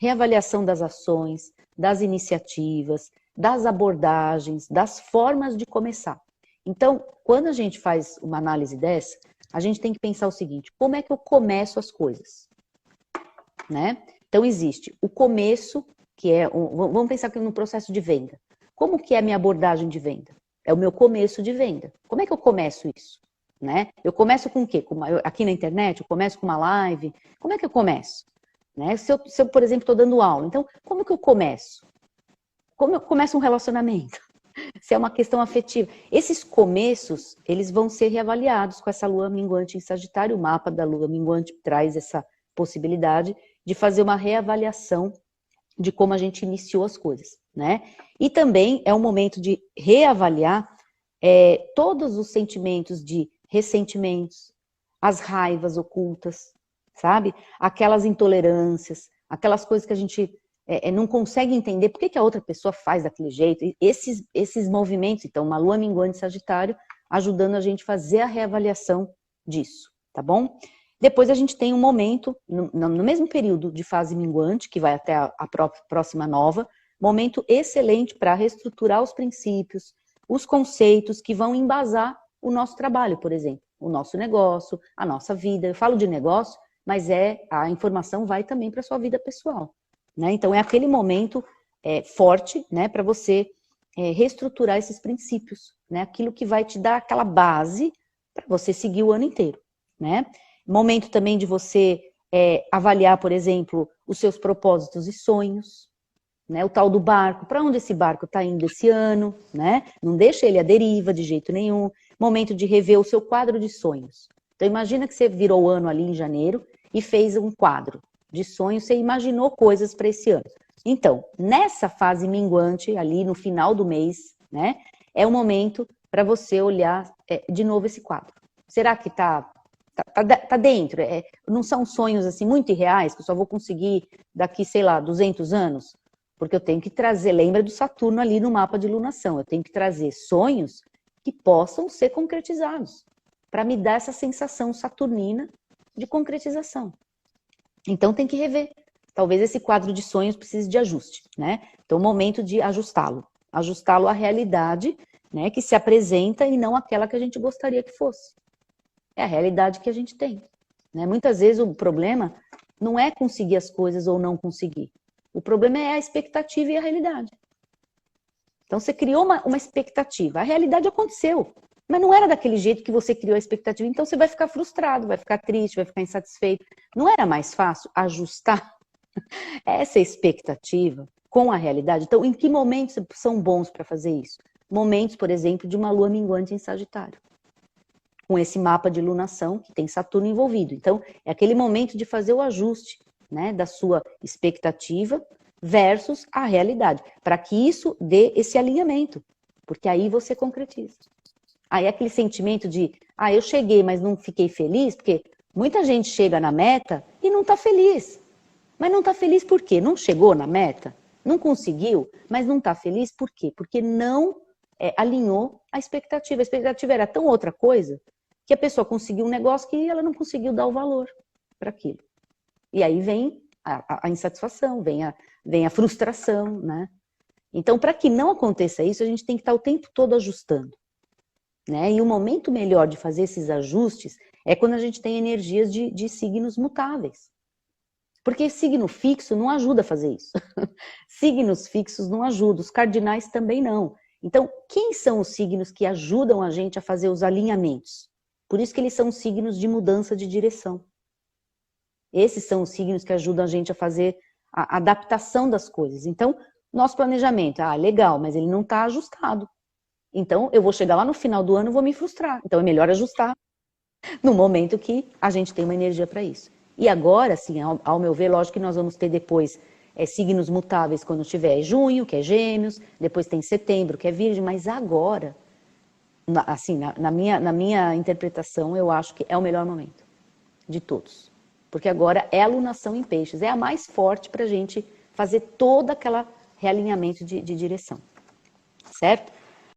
reavaliação das ações, das iniciativas, das abordagens, das formas de começar. Então, quando a gente faz uma análise dessa, a gente tem que pensar o seguinte: como é que eu começo as coisas? Né? Então, existe o começo, que é, vamos pensar aqui no processo de venda. Como que é a minha abordagem de venda? É o meu começo de venda. Como é que eu começo isso? Né? Eu começo com o quê? Aqui na internet, eu começo com uma live. Como é que eu começo? Né? Se eu, por exemplo, estou dando aula, então, como que eu começo? Como eu começo um relacionamento? Se é uma questão afetiva. Esses começos, eles vão ser reavaliados com essa lua minguante em Sagitário. O mapa da lua minguante traz essa possibilidade de fazer uma reavaliação de como a gente iniciou as coisas, né? E também é um momento de reavaliar todos os sentimentos de ressentimentos, as raivas ocultas, sabe? Aquelas intolerâncias, aquelas coisas que a gente não consegue entender por que a outra pessoa faz daquele jeito. E esses movimentos, então, uma lua minguante Sagitário, ajudando a gente a fazer a reavaliação disso, tá bom? Depois a gente tem um momento, no mesmo período de fase minguante, que vai até a próxima nova, momento excelente para reestruturar os princípios, os conceitos que vão embasar o nosso trabalho, por exemplo, o nosso negócio, a nossa vida. Eu falo de negócio, mas a informação vai também para a sua vida pessoal. Né? Então, é aquele momento forte, né, para você reestruturar esses princípios, né? Aquilo que vai te dar aquela base para você seguir o ano inteiro. Né? Momento também de você avaliar, por exemplo, os seus propósitos e sonhos, né? O tal do barco, para onde esse barco está indo esse ano, né? Não deixa ele à deriva de jeito nenhum. Momento de rever o seu quadro de sonhos. Então imagina que você virou o ano ali em janeiro e fez um quadro de sonhos, você imaginou coisas para esse ano. Então, nessa fase minguante, ali no final do mês, né? É o momento para você olhar de novo esse quadro. Será que tá dentro? Não são sonhos assim muito irreais, que eu só vou conseguir daqui, sei lá, 200 anos? Porque eu tenho que trazer, lembra do Saturno ali no mapa de lunação, eu tenho que trazer sonhos que possam ser concretizados, para me dar essa sensação saturnina de concretização. Então tem que rever. Talvez esse quadro de sonhos precise de ajuste, né? Então o momento de ajustá-lo à realidade, né, que se apresenta e não aquela que a gente gostaria que fosse. É a realidade que a gente tem. Né? Muitas vezes o problema não é conseguir as coisas ou não conseguir. O problema é a expectativa e a realidade. Então você criou uma expectativa, a realidade aconteceu, mas não era daquele jeito que você criou a expectativa, então você vai ficar frustrado, vai ficar triste, vai ficar insatisfeito. Não era mais fácil ajustar essa expectativa com a realidade? Então, em que momentos são bons para fazer isso? Momentos, por exemplo, de uma lua minguante em Sagitário, com esse mapa de lunação que tem Saturno envolvido. Então, é aquele momento de fazer o ajuste, né, da sua expectativa versus a realidade, para que isso dê esse alinhamento, porque aí você concretiza. Aí aquele sentimento de, eu cheguei, mas não fiquei feliz, porque muita gente chega na meta e não está feliz. Mas não está feliz por quê? Não chegou na meta, não conseguiu, mas não está feliz por quê? Porque não alinhou a expectativa. A expectativa era tão outra coisa que a pessoa conseguiu um negócio que ela não conseguiu dar o valor para aquilo. E aí vem a insatisfação, vem a frustração, né? Então, para que não aconteça isso, a gente tem que estar o tempo todo ajustando. Né? E o momento melhor de fazer esses ajustes é quando a gente tem energias de signos mutáveis. Porque signo fixo não ajuda a fazer isso. Signos fixos não ajudam, os cardinais também não. Então, quem são os signos que ajudam a gente a fazer os alinhamentos? Por isso que eles são signos de mudança de direção. Esses são os signos que ajudam a gente a fazer a adaptação das coisas. Então, nosso planejamento, legal, mas ele não está ajustado. Então, eu vou chegar lá no final do ano e vou me frustrar. Então, é melhor ajustar no momento que a gente tem uma energia para isso. E agora, assim, ao meu ver, lógico que nós vamos ter depois signos mutáveis quando tiver junho, que é Gêmeos, depois tem setembro, que é Virgem, mas agora, assim, na minha interpretação, eu acho que é o melhor momento de todos. Porque agora é a lunação em Peixes, é a mais forte para a gente fazer todo aquele realinhamento de direção. Certo?